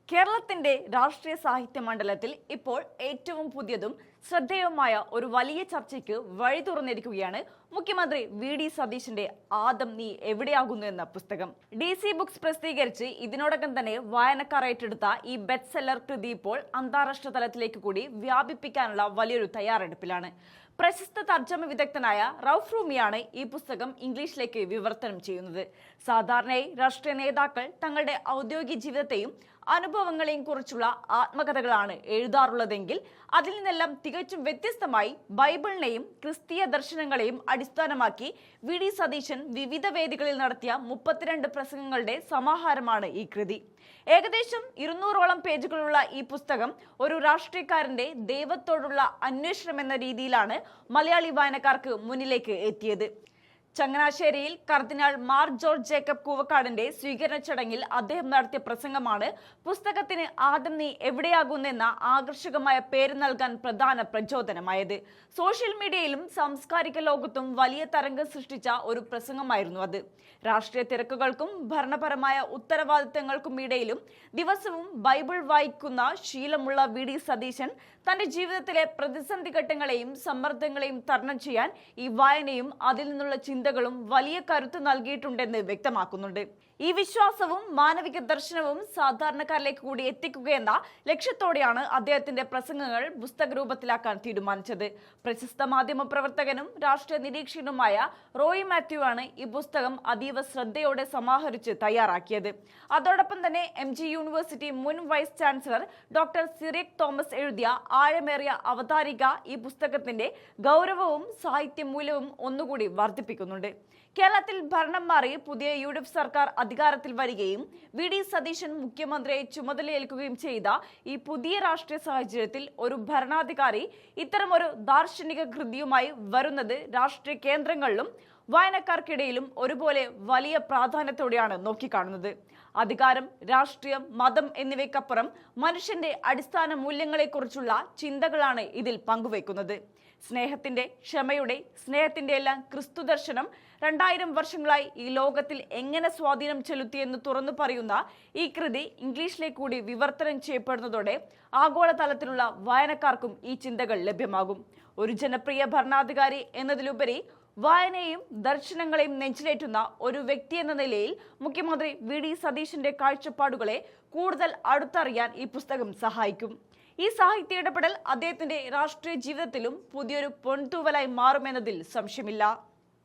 കേരളത്തിന്റെ രാഷ്ട്രീയ സാഹിത്യ മണ്ഡലത്തിൽ ഇപ്പോൾ ഏറ്റവും പുതിയതും ശ്രദ്ധേയവുമായ ഒരു വലിയ ചർച്ചയ്ക്ക് വഴി തുറന്നിരിക്കുകയാണ് മുഖ്യമന്ത്രി വി.ഡി. സതീശന്റെ ആദം നീ എവിടെയാകുന്നു എന്ന പുസ്തകം. DC ബുക്സ് പ്രസിദ്ധീകരിച്ച് ഇതിനോടകം തന്നെ വായനക്കാർ ഏറ്റെടുത്ത ഈ ബെസ്റ്റ് സെല്ലർ കൃതി ഇപ്പോൾ അന്താരാഷ്ട്ര തലത്തിലേക്ക് കൂടി വ്യാപിപ്പിക്കാനുള്ള വലിയൊരു തയ്യാറെടുപ്പിലാണ്. പ്രശസ്ത തർജ്ജമ വിദഗ്ധനായ റൌഫ് റൂമിയാണ് ഈ പുസ്തകം ഇംഗ്ലീഷിലേക്ക് വിവർത്തനം ചെയ്യുന്നത്. സാധാരണയായി രാഷ്ട്രീയ നേതാക്കൾ തങ്ങളുടെ ഔദ്യോഗിക ജീവിതത്തെയും അനുഭവങ്ങളെയും കുറിച്ചുള്ള ആത്മകഥകളാണ് എഴുതാറുള്ളതെങ്കിൽ അതിൽ നിന്നെല്ലാം തികച്ചും വ്യത്യസ്തമായി ബൈബിളിനെയും ക്രിസ്തീയ ദർശനങ്ങളെയും അടിസ്ഥാനമാക്കി വി.ഡി. സതീശൻ വിവിധ വേദികളിൽ നടത്തിയ 32 പ്രസംഗങ്ങളുടെ സമാഹാരമാണ് ഈ കൃതി. ഏകദേശം 200ഓളം പേജുകളുള്ള ഈ പുസ്തകം ഒരു രാഷ്ട്രീയക്കാരന്റെ ദൈവത്തോടുള്ള അന്വേഷണം എന്ന രീതിയിലാണ് മലയാളി വായനക്കാർക്ക് മുന്നിലേക്ക് എത്തിയത്. ചങ്ങനാശ്ശേരിയിൽ കർദിനാൾ മാർ ജോർജ് ജേക്കബ് കൂവക്കാടിന്റെ സ്വീകരണ ചടങ്ങിൽ അദ്ദേഹം നടത്തിയ പ്രസംഗമാണ് പുസ്തകത്തിന് ആദം നീ എവിടെയാകുന്നെന്ന ആകർഷകമായ പേര് നൽകാൻ പ്രധാന പ്രചോദനമായത്. സോഷ്യൽ മീഡിയയിലും സാംസ്കാരിക ലോകത്തും വലിയ തരംഗം സൃഷ്ടിച്ച ഒരു പ്രസംഗമായിരുന്നു അത്. രാഷ്ട്രീയ തിരക്കുകൾക്കും ഭരണപരമായ ഉത്തരവാദിത്തങ്ങൾക്കും ഇടയിലും ദിവസവും ബൈബിൾ വായിക്കുന്ന ശീലമുള്ള വി.ഡി. സതീശൻ തന്റെ ജീവിതത്തിലെ പ്രതിസന്ധി ഘട്ടങ്ങളെയും സമ്മർദ്ദങ്ങളെയും തരണം ചെയ്യാൻ ഈ വായനയും അതിൽ നിന്നുള്ള ചിന്തകളും വലിയ കരുത്ത് നൽകിയിട്ടുണ്ടെന്ന് വ്യക്തമാക്കുന്നുണ്ട്. ഈ വിശ്വാസവും മാനവിക ദർശനവും സാധാരണക്കാരിലേക്ക് കൂടി എത്തിക്കുകയെന്ന ലക്ഷ്യത്തോടെയാണ് അദ്ദേഹത്തിന്റെ പ്രസംഗങ്ങൾ പുസ്തക രൂപത്തിലാക്കാൻ തീരുമാനിച്ചത്. പ്രശസ്ത മാധ്യമ പ്രവർത്തകനും രാഷ്ട്രീയ നിരീക്ഷകനുമായ റോയി മാത്യു ആണ് ഈ പുസ്തകം അതീവ ശ്രദ്ധയോടെ സമാഹരിച്ച് തയ്യാറാക്കിയത്. അതോടൊപ്പം തന്നെ MG യൂണിവേഴ്സിറ്റി മുൻ vice chancellor doctor Cyriac Thomas എഴുതിയ ആഴമേറിയ അവതാരിക ഈ പുസ്തകത്തിന്റെ ഗൗരവവും സാഹിത്യ മൂല്യവും ഒന്നുകൂടി വർദ്ധിപ്പിക്കുന്നുണ്ട്. കേരളത്തിൽ ഭരണം മാറി പുതിയ UDF സർക്കാർ അധികാരത്തിൽ വരികയും വി.ഡി. സതീശൻ മുഖ്യമന്ത്രിയെ ചുമതലയേൽക്കുകയും ചെയ്ത ഈ പുതിയ രാഷ്ട്രീയ സാഹചര്യത്തിൽ ഒരു ഭരണാധികാരി ഇത്തരമൊരു ദാർശനിക കൃതിയുമായി വരുന്നത് രാഷ്ട്രീയ കേന്ദ്രങ്ങളിലും വായനക്കാർക്കിടയിലും ഒരുപോലെ വലിയ പ്രാധാന്യത്തോടെയാണ് നോക്കിക്കാണുന്നത്. അധികാരം, രാഷ്ട്രീയം, മതം എന്നിവയ്ക്കപ്പുറം മനുഷ്യന്റെ അടിസ്ഥാന മൂല്യങ്ങളെക്കുറിച്ചുള്ള ചിന്തകളാണ് ഇതിൽ പങ്കുവയ്ക്കുന്നത്. സ്നേഹത്തിന്റെ, ക്ഷമയുടെ, സ്നേഹത്തിന്റെ എല്ലാം ക്രിസ്തു ദർശനം 2000 വർഷങ്ങളായി ഈ ലോകത്തിൽ എങ്ങനെ സ്വാധീനം ചെലുത്തിയെന്ന് തുറന്നു പറയുന്ന ഈ കൃതി ഇംഗ്ലീഷിലേക്ക് കൂടി വിവർത്തനം ചെയ്യപ്പെടുന്നതോടെ ആഗോളതലത്തിലുള്ള വായനക്കാർക്കും ഈ ചിന്തകൾ ലഭ്യമാകും. ഒരു ജനപ്രിയ ഭരണാധികാരി എന്നതിലുപരി വായനയെയും ദർശനങ്ങളെയും നെഞ്ചിലേറ്റുന്ന ഒരു വ്യക്തി എന്ന നിലയിൽ മുഖ്യമന്ത്രി വി.ഡി. സതീശന്റെ കാഴ്ചപ്പാടുകളെ കൂടുതൽ അടുത്തറിയാൻ ഈ പുസ്തകം സഹായിക്കും. ഈ സാഹിത്യ ഇടപെടൽ അദ്ദേഹത്തിന്റെ രാഷ്ട്രീയ ജീവിതത്തിലും പുതിയൊരു പൊൻതൂവലായി മാറുമെന്നതിൽ സംശയമില്ല.